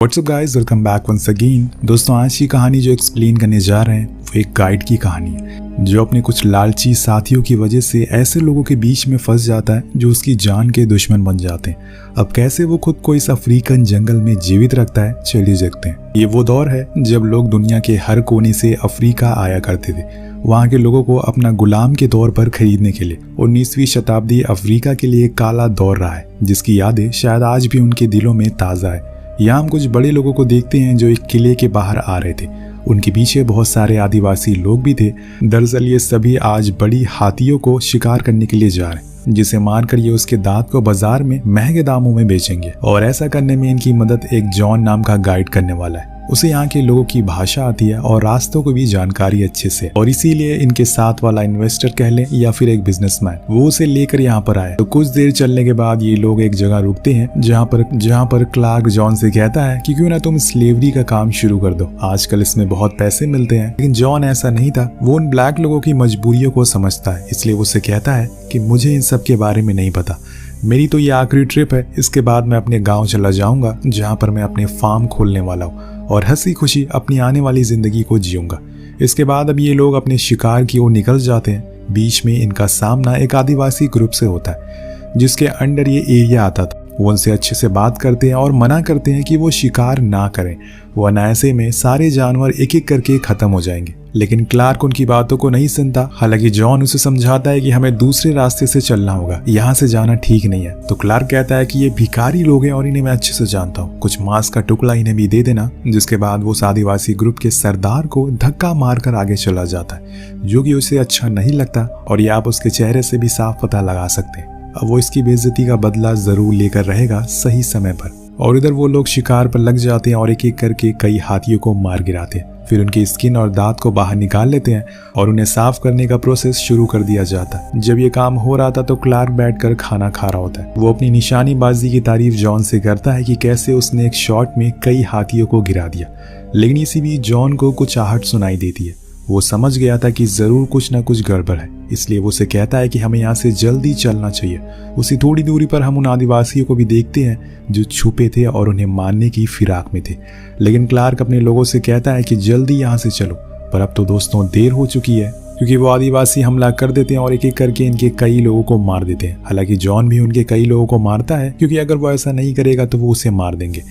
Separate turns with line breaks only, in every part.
WhatsApp guys, welcome back once again. दोस्तों, आज की कहानी जो एक्सप्लेन करने जा रहे हैं वो एक गाइड की कहानी है जो अपने कुछ लालची साथियों की वजह से ऐसे लोगों के बीच में फंस जाता है जो उसकी जान के दुश्मन बन जाते हैं। अब कैसे वो खुद को इस अफ्रीकन जंगल में जीवित रखता है, चलिए देखते हैं। ये वो दौर है जब लोग दुनिया के हर कोने से अफ्रीका आया करते थे, वहाँ के लोगों को अपना गुलाम के तौर पर खरीदने के लिए। 19वीं शताब्दी अफ्रीका के लिए एक काला दौर रहा है जिसकी यादें शायद आज भी उनके दिलों में ताज़ा है। यहाँ हम कुछ बड़े लोगों को देखते हैं जो एक किले के बाहर आ रहे थे। उनके पीछे बहुत सारे आदिवासी लोग भी थे। दरअसल ये सभी आज बड़ी हाथियों को शिकार करने के लिए जा रहे हैं, जिसे मारकर ये उसके दांत को बाजार में महंगे दामों में बेचेंगे। और ऐसा करने में इनकी मदद एक जॉन नाम का गाइड करने वाला है। उसे यहाँ के लोगों की भाषा आती है और रास्तों को भी जानकारी अच्छे से, और इसीलिए इनके साथ वाला इन्वेस्टर कह लें या फिर एक बिजनेसमैन, वो उसे लेकर यहाँ पर आए। तो कुछ देर चलने के बाद ये लोग एक जगह रुकते हैं जहाँ पर क्लार्क जॉन से कहता है कि क्यों ना तुम स्लेवरी का काम शुरू कर दो, आजकल इसमें बहुत पैसे मिलते हैं। लेकिन जॉन ऐसा नहीं था, वो उन ब्लैक लोगों की मजबूरियों को समझता है, इसलिए वो उसे कहता है कि मुझे इन सब के बारे में नहीं पता, मेरी तो ये आखिरी ट्रिप है, इसके बाद मैं अपने गांव चला जाऊंगा जहां पर मैं अपने फार्म खोलने वाला हूं और हंसी खुशी अपनी आने वाली जिंदगी को जीऊंगा। इसके बाद अब ये लोग अपने शिकार की ओर निकल जाते हैं। बीच में इनका सामना एक आदिवासी ग्रुप से होता है जिसके अंडर ये एरिया आता था। वो उनसे अच्छे से बात करते हैं और मना करते हैं कि वो शिकार ना करें, वरना ऐसे में सारे जानवर एक एक करके खत्म हो जाएंगे। लेकिन क्लार्क उनकी बातों को नहीं सुनता। हालांकि जॉन उसे समझाता है कि हमें दूसरे रास्ते से चलना होगा, यहाँ से जाना ठीक नहीं है। तो क्लार्क कहता है कि ये भिखारी लोग हैं और इन्हें मैं अच्छे से जानता हूँ, कुछ मांस का टुकड़ा इन्हें भी दे देना। जिसके बाद वो उस आदिवासी ग्रुप के सरदार को धक्का मारकर आगे चला जाता है, जो कि उसे अच्छा नहीं लगता और ये आप उसके चेहरे से भी साफ पता लगा सकते हैं। अब वो इसकी बेइज्जती का बदला जरूर लेकर रहेगा सही समय पर। और इधर वो लोग शिकार पर लग जाते हैं और एक एक करके कई हाथियों को मार गिराते हैं। फिर उनकी स्किन और दांत को बाहर निकाल लेते हैं और उन्हें साफ करने का प्रोसेस शुरू कर दिया जाता है। जब ये काम हो रहा था तो क्लार्क बैठकर खाना खा रहा होता है। वो अपनी निशानीबाजी की तारीफ जॉन से करता है कि कैसे उसने एक शॉट में कई हाथियों को गिरा दिया। लेकिन इसी बीच जॉन को कुछ आहट सुनाई देती है। वो समझ गया था कि जरूर कुछ ना कुछ गड़बड़ है, इसलिए वो उसे कहता है कि हमें यहाँ से जल्दी चलना चाहिए। उसी थोड़ी दूरी पर हम उन आदिवासियों को भी देखते हैं जो छुपे थे और उन्हें मारने की फिराक में थे। लेकिन क्लार्क अपने लोगों से कहता है कि जल्दी यहाँ से चलो, पर अब तो दोस्तों देर हो चुकी है, क्योंकि वो आदिवासी हमला कर देते हैं और एक एक करके इनके कई लोगों को मार देते हैं। हालांकि जॉन भी उनके कई लोगों को मारता है, क्योंकि अगर वो ऐसा नहीं करेगा तो वो उसे मार देंगे।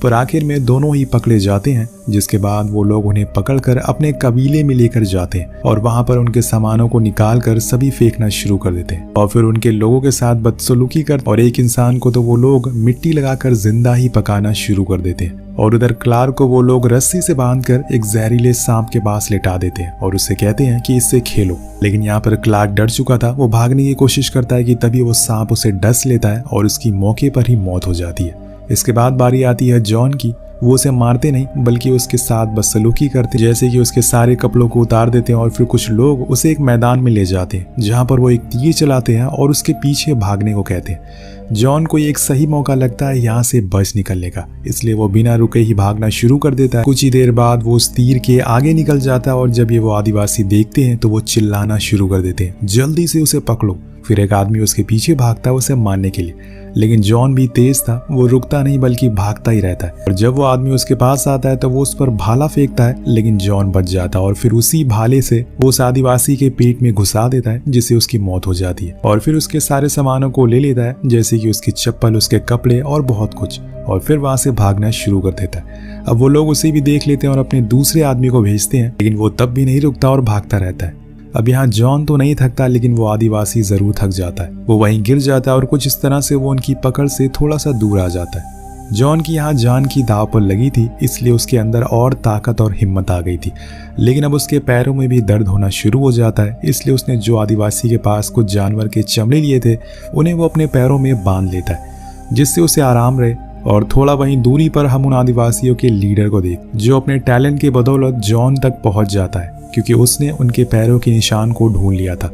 पर आखिर में दोनों ही पकड़े जाते हैं, जिसके बाद वो लोग उन्हें पकड़कर अपने कबीले में लेकर जाते हैं और वहां पर उनके सामानों को निकालकर सभी फेंकना शुरू कर देते हैं और फिर उनके लोगों के साथ बदसलूकी कर, और एक इंसान को तो वो लोग मिट्टी लगाकर जिंदा ही पकाना शुरू कर देते हैं। और उधर क्लार्क को वो लोग रस्सी से बांधकर एक जहरीले सांप के पास लेटा देते हैं और उससे कहते हैं कि इससे खेलो। लेकिन यहाँ पर क्लार्क डर चुका था, वो भागने की कोशिश करता है कि तभी वो सांप उसे डस लेता है और उसकी मौके पर ही मौत हो जाती है। इसके बाद बारी आती है जॉन की। वो उसे मारते नहीं बल्कि उसके साथ बदसलूकी करते, जैसे कि उसके सारे कपड़ों को उतार देते हैं और फिर कुछ लोग उसे एक मैदान में ले जाते हैं जहां पर वो एक तीर चलाते हैं और उसके पीछे भागने को कहते हैं। जॉन को एक सही मौका लगता है यहाँ से बच निकलने का, इसलिए वो बिना रुके ही भागना शुरू कर देता है। कुछ ही देर बाद वो उस तीर के आगे निकल जाता है और जब ये वो आदिवासी देखते हैं तो वो चिल्लाना शुरू कर देते हैं, जल्दी से उसे पकड़ो। फिर एक आदमी उसके पीछे भागता है उसे मारने के लिए, लेकिन जॉन भी तेज था, वो रुकता नहीं बल्कि भागता ही रहता है। और जब वो आदमी उसके पास आता है तो वो उस पर भाला फेंकता है, लेकिन जॉन बच जाता है और फिर उसी भाले से वो उस आदिवासी के पेट में घुसा देता है, जिससे उसकी मौत हो जाती है। और फिर उसके सारे सामानों को ले लेता है, जैसे कि उसकी चप्पल, उसके कपड़े और बहुत कुछ, और फिर वहां से भागना शुरू कर देता है। अब वो लोग उसे भी देख लेते हैं और अपने दूसरे आदमी को भेजते हैं, लेकिन वो तब भी नहीं रुकता और भागता रहता है। अब यहाँ जॉन तो नहीं थकता, लेकिन वो आदिवासी जरूर थक जाता है। वो वहीं गिर जाता है और कुछ इस तरह से वो उनकी पकड़ से थोड़ा सा दूर आ जाता है। जॉन की यहाँ जान की दाव पर लगी थी, इसलिए उसके अंदर और ताकत और हिम्मत आ गई थी। लेकिन अब उसके पैरों में भी दर्द होना शुरू हो जाता है, इसलिए उसने जो आदिवासी के पास कुछ जानवर के चमड़े लिए थे उन्हें वो अपने पैरों में बांध लेता है, जिससे उसे आराम रहे। और थोड़ा वहीं दूरी पर हम उन आदिवासियों के लीडर को देख, जो अपने टैलेंट की बदौलत जॉन तक पहुंच जाता है, क्योंकि उसने उनके पैरों के निशान को ढूंढ लिया था।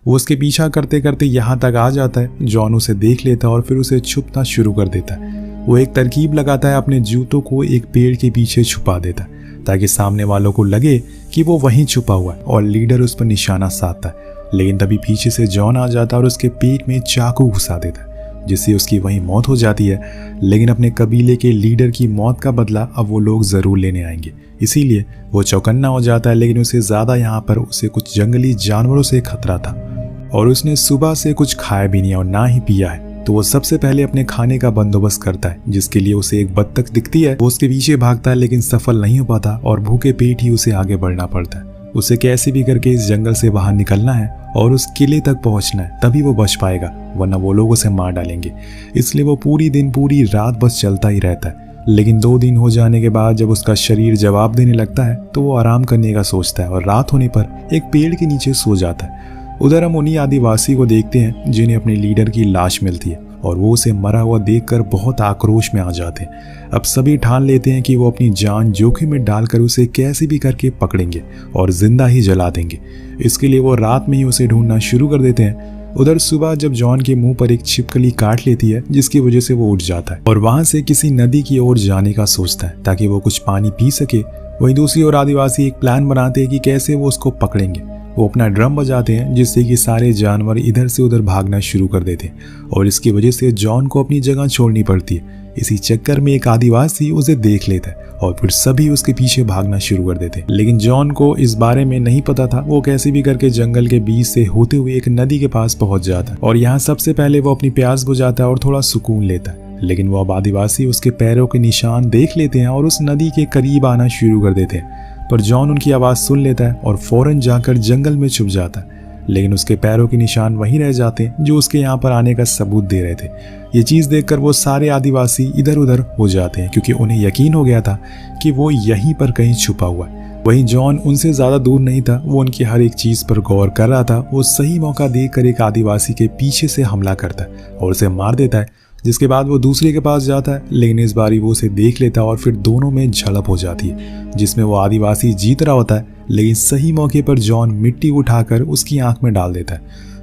वो उसके पीछा करते करते यहाँ तक आ जाता है। जॉन उसे देख लेता है और फिर उसे छुपना शुरू कर देता है। वो एक तरकीब लगाता है, अपने जूतों को एक पेड़ के पीछे छुपा देता है ताकि सामने वालों को लगे कि वो वहीं छुपा हुआ है और लीडर उस पर निशाना साधता है। लेकिन तभी पीछे से जॉन आ जाता है और उसके पेट में चाकू घुसा देता है। जिससे उसकी वहीं मौत हो जाती है। लेकिन अपने कबीले के लीडर की मौत का बदला अब वो लोग ज़रूर लेने आएंगे, इसीलिए वो चौकन्ना हो जाता है। लेकिन उससे ज़्यादा यहाँ पर उसे कुछ जंगली जानवरों से खतरा था और उसने सुबह से कुछ खाया भी नहीं और ना ही पिया है। तो वो सबसे पहले अपने खाने का बंदोबस्त करता है, जिसके लिए उसे एक बत्तख दिखती है। वो उसके पीछे भागता है लेकिन सफल नहीं हो पाता और भूखे पेट ही उसे आगे बढ़ना पड़ता है। उसे कैसे भी करके इस जंगल से बाहर निकलना है और उस किले तक पहुंचना है, तभी वो बच पाएगा, वरना वो लोग उसे मार डालेंगे। इसलिए वो पूरी रात बस चलता ही रहता है। लेकिन 2 दिन हो जाने के बाद जब उसका शरीर जवाब देने लगता है तो वो आराम करने का सोचता है और रात होने पर एक पेड़ के नीचे सो जाता है। उधर हम उन्हीं आदिवासी को देखते हैं जिन्हें अपने लीडर की लाश मिलती है और वो उसे मरा हुआ देखकर बहुत आक्रोश में आ जाते हैं। अब सभी ठान लेते हैं कि वो अपनी जान जोखिम में डालकर उसे कैसे भी करके पकड़ेंगे और जिंदा ही जला देंगे। इसके लिए वो रात में ही उसे ढूंढना शुरू कर देते हैं। उधर सुबह जब जॉन के मुंह पर एक छिपकली काट लेती है, जिसकी वजह से वो उठ जाता है और वहां से किसी नदी की ओर जाने का सोचता है ताकि वो कुछ पानी पी सके। वहीं दूसरी ओर आदिवासी एक प्लान बनाते हैं कि कैसे वो उसको पकड़ेंगे। वो अपना ड्रम बजाते हैं जिससे कि सारे जानवर इधर से उधर भागना शुरू कर देते हैं और इसकी वजह से जॉन को अपनी जगह छोड़नी पड़ती है। इसी चक्कर में एक आदिवासी उसे देख लेता है और फिर सभी उसके पीछे भागना शुरू कर देते हैं। लेकिन जॉन को इस बारे में नहीं पता था। वो कैसे भी करके जंगल के बीच से होते हुए एक नदी के पास पहुंच जाता है और यहाँ सबसे पहले वो अपनी प्यास बुझाता है और थोड़ा सुकून लेता है। लेकिन वो अब आदिवासी उसके पैरों के निशान देख लेते हैं और उस नदी के करीब आना शुरू कर देते हैं। पर जॉन उनकी आवाज़ सुन लेता है और फौरन जाकर जंगल में छुप जाता है। लेकिन उसके पैरों के निशान वहीं रह जाते हैं जो उसके यहाँ पर आने का सबूत दे रहे थे। ये चीज़ देखकर वो सारे आदिवासी इधर उधर हो जाते हैं क्योंकि उन्हें यकीन हो गया था कि वो यहीं पर कहीं छुपा हुआ है। वहीं जॉन उनसे ज़्यादा दूर नहीं था। वो उनकी हर एक चीज़ पर गौर कर रहा था। वो सही मौका देखकर एक आदिवासी के पीछे से हमला करता है और उसे मार देता है, जिसके बाद वो दूसरे के पास जाता है। लेकिन इस बारी वो उसे देख लेता है और फिर दोनों में झड़प हो जाती है, जिसमें वो आदिवासी जीत रहा होता है। लेकिन सही मौके पर जॉन मिट्टी उठाकर उसकी आंख में डाल देता है,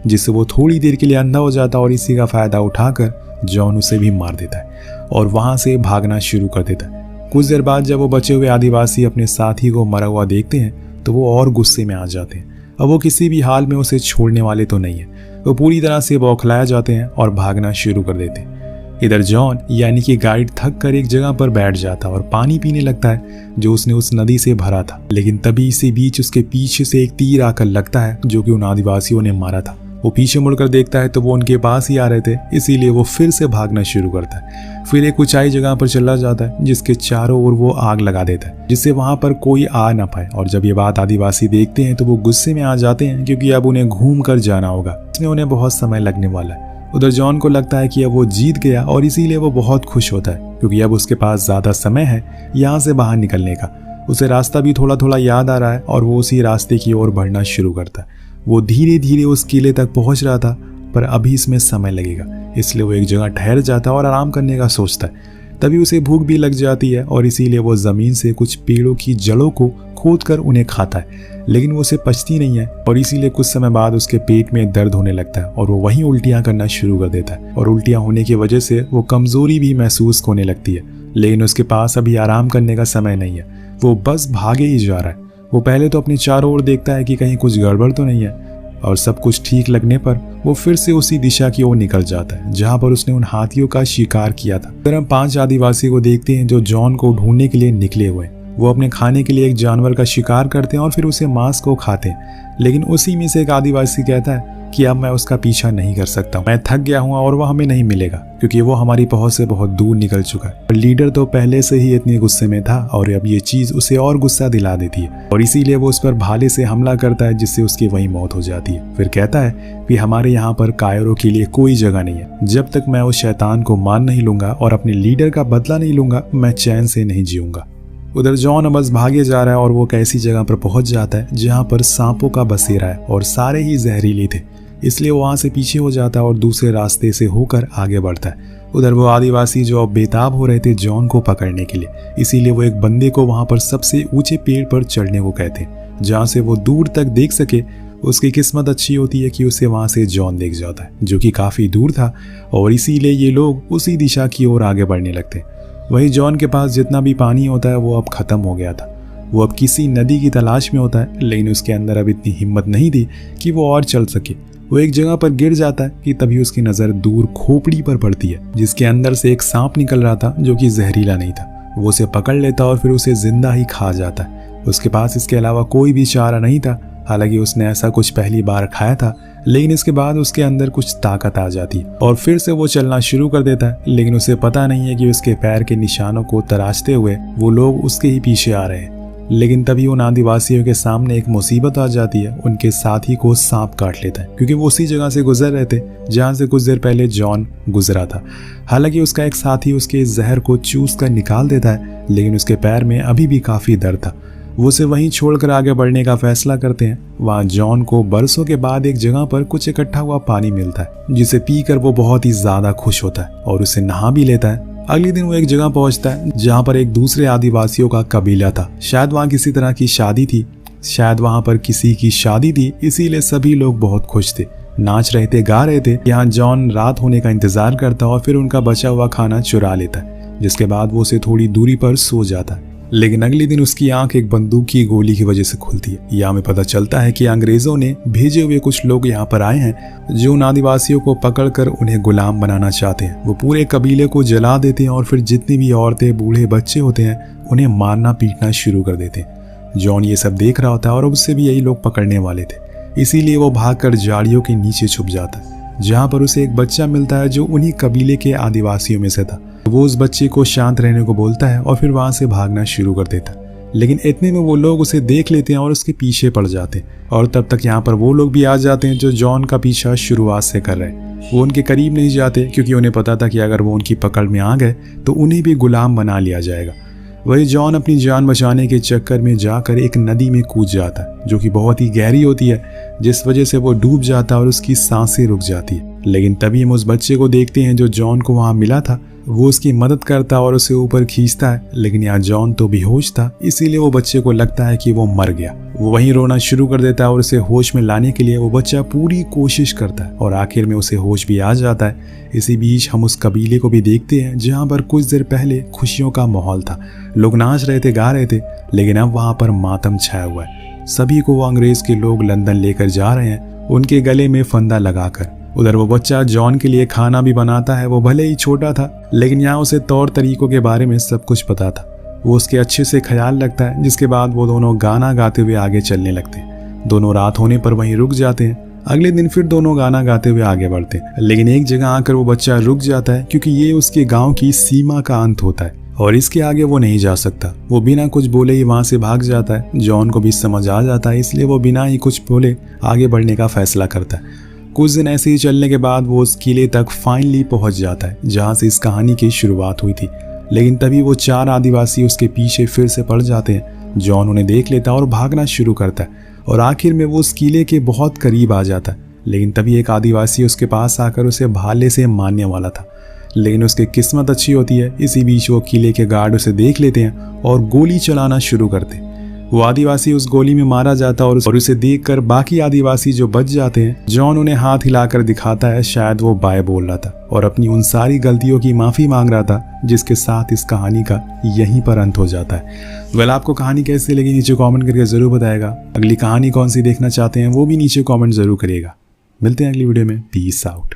जिससे वो थोड़ी देर के लिए अंधा हो जाता है और इसी का फायदा उठाकर जॉन उसे भी मार देता है और वहां से भागना शुरू कर देता है। कुछ देर बाद जब वो बचे हुए आदिवासी अपने साथी को मरा हुआ देखते हैं तो वो और गुस्से में आ जाते हैं। अब वो किसी भी हाल में उसे छोड़ने वाले तो नहीं है। वो पूरी तरह से बौखलाया जाते हैं और भागना शुरू कर देते हैं। इधर जॉन यानी कि गाइड थक कर एक जगह पर बैठ जाता और पानी पीने लगता है जो उसने उस नदी से भरा था। लेकिन तभी इसी बीच उसके पीछे से एक तीर आकर लगता है जो कि उन आदिवासियों ने मारा था। वो पीछे मुड़कर देखता है तो वो उनके पास ही आ रहे थे, इसीलिए वो फिर से भागना शुरू करता है। फिर एक ऊंचाई जगह पर चला जाता है जिसके चारों ओर वो आग लगा देता है जिससे वहां पर कोई आ ना पाए। और जब ये बात आदिवासी देखते हैं तो वो गुस्से में आ जाते हैं क्योंकि अब उन्हें घूम कर जाना होगा, इसमें उन्हें बहुत समय लगने वाला है। उधर जॉन को लगता है कि अब वो जीत गया और इसीलिए वो बहुत खुश होता है क्योंकि अब उसके पास ज़्यादा समय है यहाँ से बाहर निकलने का। उसे रास्ता भी थोड़ा थोड़ा याद आ रहा है और वो उसी रास्ते की ओर बढ़ना शुरू करता है। वो धीरे धीरे उस किले तक पहुँच रहा था पर अभी इसमें समय लगेगा, इसलिए वो एक जगह ठहर जाता है और आराम करने का सोचता है। तभी उसे भूख भी लग जाती है और इसीलिए वो ज़मीन से कुछ पेड़ों की जड़ों को खोद कर उन्हें खाता है। लेकिन वो उसे पचती नहीं है और इसीलिए कुछ समय बाद उसके पेट में दर्द होने लगता है और वो वहीं उल्टियाँ करना शुरू कर देता है। और उल्टियाँ होने की वजह से वो कमज़ोरी भी महसूस होने लगती है। लेकिन उसके पास अभी आराम करने का समय नहीं है, वो बस भागे ही जा रहा है। वो पहले तो अपने चारों ओर देखता है कि कहीं कुछ गड़बड़ तो नहीं है और सब कुछ ठीक लगने पर वो फिर से उसी दिशा की ओर निकल जाता है जहां पर उसने उन हाथियों का शिकार किया था। फिर हम 5 आदिवासी को देखते हैं जो जॉन को ढूंढने के लिए निकले हुए हैं। वो अपने खाने के लिए एक जानवर का शिकार करते हैं और फिर उसे मांस को खाते हैं। लेकिन उसी में से एक आदिवासी कहता है कि अब मैं उसका पीछा नहीं कर सकता, मैं थक गया हूँ और वह हमें नहीं मिलेगा क्योंकि वो हमारी पहुंच से बहुत दूर निकल चुका है। लीडर तो पहले से ही इतने गुस्से में था और अब ये चीज उसे और गुस्सा दिला देती है और इसीलिए वो उस पर भाले से हमला करता है जिससे उसकी वहीं मौत हो जाती है। फिर कहता है कि हमारे यहाँ पर कायरों के लिए कोई जगह नहीं है, जब तक मैं उस शैतान को मान नहीं लूंगा और अपने लीडर का बदला नहीं लूंगा मैं चैन से नहीं जीऊंगा। उधर जॉन बस भागे जा रहा है और वो एक ऐसी जगह पर पहुंच जाता है जहां पर सांपों का बसेरा है और सारे ही जहरीले थे, इसलिए वो वहां से पीछे हो जाता है और दूसरे रास्ते से होकर आगे बढ़ता है। उधर वो आदिवासी जो अब बेताब हो रहे थे जॉन को पकड़ने के लिए, इसीलिए वो एक बंदे को वहां पर सबसे ऊंचे पेड़ पर चढ़ने को कहते हैं जहां से वो दूर तक देख सके। उसकी किस्मत अच्छी होती है कि उसे वहां से जॉन देख जाता है जो कि काफी दूर था और इसीलिए ये लोग उसी दिशा की ओर आगे बढ़ने लगते हैं। वहीं जॉन के पास जितना भी पानी होता है वो अब खत्म हो गया था। वो अब किसी नदी की तलाश में होता है, लेकिन उसके अंदर अब इतनी हिम्मत नहीं थी कि वो और चल सके। वो एक जगह पर गिर जाता है कि तभी उसकी नजर दूर खोपड़ी पर पड़ती है, जिसके अंदर से एक सांप निकल रहा था जो कि जहरीला नहीं था। वो उसे पकड़ लेता और फिर उसे जिंदा ही खा जाता है। उसके पास इसके अलावा कोई भी चारा नहीं था। हालांकि उसने ऐसा कुछ पहली बार खाया था, लेकिन इसके बाद उसके अंदर कुछ ताकत आ जाती है और फिर से वो चलना शुरू कर देता है। लेकिन उसे पता नहीं है कि उसके पैर के निशानों को तराशते हुए वो लोग उसके ही पीछे आ रहे हैं। लेकिन तभी उन आदिवासियों के सामने एक मुसीबत आ जाती है। उनके साथी को सांप काट लेता है, क्योंकि वो उसी जगह से गुजर रहे थे जहाँ से कुछ देर पहले जॉन गुजरा था। हालांकि उसका एक साथी उसके जहर को चूस कर निकाल देता है, लेकिन उसके पैर में अभी भी काफी दर्द था। वो उसे वहीं छोड़कर आगे बढ़ने का फैसला करते हैं। वहाँ जॉन को बरसों के बाद एक जगह पर कुछ इकट्ठा हुआ पानी मिलता है, जिसे पीकर वो बहुत ही ज्यादा खुश होता है और उसे नहा भी लेता है। अगले दिन वो एक जगह पहुंचता है जहाँ पर एक दूसरे आदिवासियों का कबीला था। शायद वहाँ किसी तरह की शादी थी, इसीलिए सभी लोग बहुत खुश थे, नाच रहे थे, गा रहे थे। यहाँ जॉन रात होने का इंतजार करता और फिर उनका बचा हुआ खाना चुरा लेता है, जिसके बाद वो उसे थोड़ी दूरी पर सो जाता है। लेकिन अगले दिन उसकी आंख एक बंदूक की गोली की वजह से खुलती है। यहाँ हमें पता चलता है कि अंग्रेजों ने भेजे हुए कुछ लोग यहाँ पर आए हैं जो उन आदिवासियों को पकड़कर उन्हें गुलाम बनाना चाहते हैं। वो पूरे कबीले को जला देते हैं और फिर जितनी भी औरतें, बूढ़े, बच्चे होते हैं उन्हें मारना पीटना शुरू कर देते हैं। जॉन ये सब देख रहा होता है और उससे भी यही लोग पकड़ने वाले थे, इसीलिए वो भागकर झाड़ियों के नीचे छुप जाता है, जहाँ पर उसे एक बच्चा मिलता है जो उन्हीं कबीले के आदिवासियों में से था। वो उस बच्चे को शांत रहने को बोलता है और फिर वहां से भागना शुरू कर देता है। लेकिन इतने में वो लोग उसे देख लेते हैं और उसके पीछे पड़ जाते हैं और तब तक यहाँ पर वो लोग भी आ जाते हैं जो जॉन का पीछा शुरुआत से कर रहे हैं। वो उनके करीब नहीं जाते, क्योंकि उन्हें पता था कि अगर वो उनकी पकड़ में आ गए तो उन्हें भी गुलाम बना लिया जाएगा। वही जॉन अपनी जान बचाने के चक्कर में जाकर एक नदी में कूद जाता है, जो कि बहुत ही गहरी होती है, जिस वजह से वो डूब जाता है और उसकी सांसें रुक जाती है। लेकिन तभी हम उस बच्चे को देखते हैं जो जॉन को वहां मिला था। वो उसकी मदद करता और उसे ऊपर खींचता है, लेकिन यहाँ जॉन तो बेहोश था, इसीलिए वो बच्चे को लगता है कि वो मर गया। वो वहीं रोना शुरू कर देता है और उसे होश में लाने के लिए वो बच्चा पूरी कोशिश करता है और आखिर में उसे होश भी आ जाता है। इसी बीच हम उस कबीले को भी देखते हैं जहाँ पर कुछ देर पहले खुशियों का माहौल था, लोग नाच रहे थे, गा रहे थे, लेकिन अब वहाँ पर मातम छाया हुआ है। सभी को वो अंग्रेज के लोग लंदन लेकर जा रहे हैं, उनके गले में फंदा लगाकर। उधर वो बच्चा जॉन के लिए खाना भी बनाता है। वो भले ही छोटा था, लेकिन यहाँ उसे तौर तरीकों के बारे में सब कुछ पता था। वो उसके अच्छे से ख्याल रखता है, जिसके बाद वो दोनों गाना गाते हुए आगे चलने लगते हैं। दोनों रात होने पर वहीं रुक जाते हैं। अगले दिन फिर दोनों गाना गाते हुए आगे बढ़ते हैं, लेकिन एक जगह आकर वो बच्चा रुक जाता है, क्योंकि ये उसके गाँव की सीमा का अंत होता है और इसके आगे वो नहीं जा सकता। वो बिना कुछ बोले ही वहां से भाग जाता है। जॉन को भी समझ आ जाता है, इसलिए वो बिना ही कुछ बोले आगे बढ़ने का फैसला करता है। कुछ दिन ऐसे ही चलने के बाद वो उस किले तक फाइनली पहुंच जाता है जहां से इस कहानी की शुरुआत हुई थी। लेकिन तभी वो 4 आदिवासी उसके पीछे फिर से पड़ जाते हैं। जॉन उन्हें देख लेता है और भागना शुरू करता है और आखिर में वो उस किले के बहुत करीब आ जाता है। लेकिन तभी एक आदिवासी उसके पास आकर उसे भाले से मारने वाला था, लेकिन उसकी किस्मत अच्छी होती है। इसी बीच वो किले के गार्ड उसे देख लेते हैं और गोली चलाना शुरू करते हैं। वो आदिवासी उस गोली में मारा जाता और उसे देखकर बाकी आदिवासी जो बच जाते हैं, जॉन उन्हें हाथ हिलाकर दिखाता है शायद वो बाय बोल रहा था और अपनी उन सारी गलतियों की माफी मांग रहा था, जिसके साथ इस कहानी का यहीं पर अंत हो जाता है। आपको कहानी कैसी लगी नीचे कमेंट करके जरूर बताएगा। अगली कहानी कौन सी देखना चाहते हैं वो भी नीचे कमेंट जरूर करिएगा। मिलते हैं अगली वीडियो में। Peace out.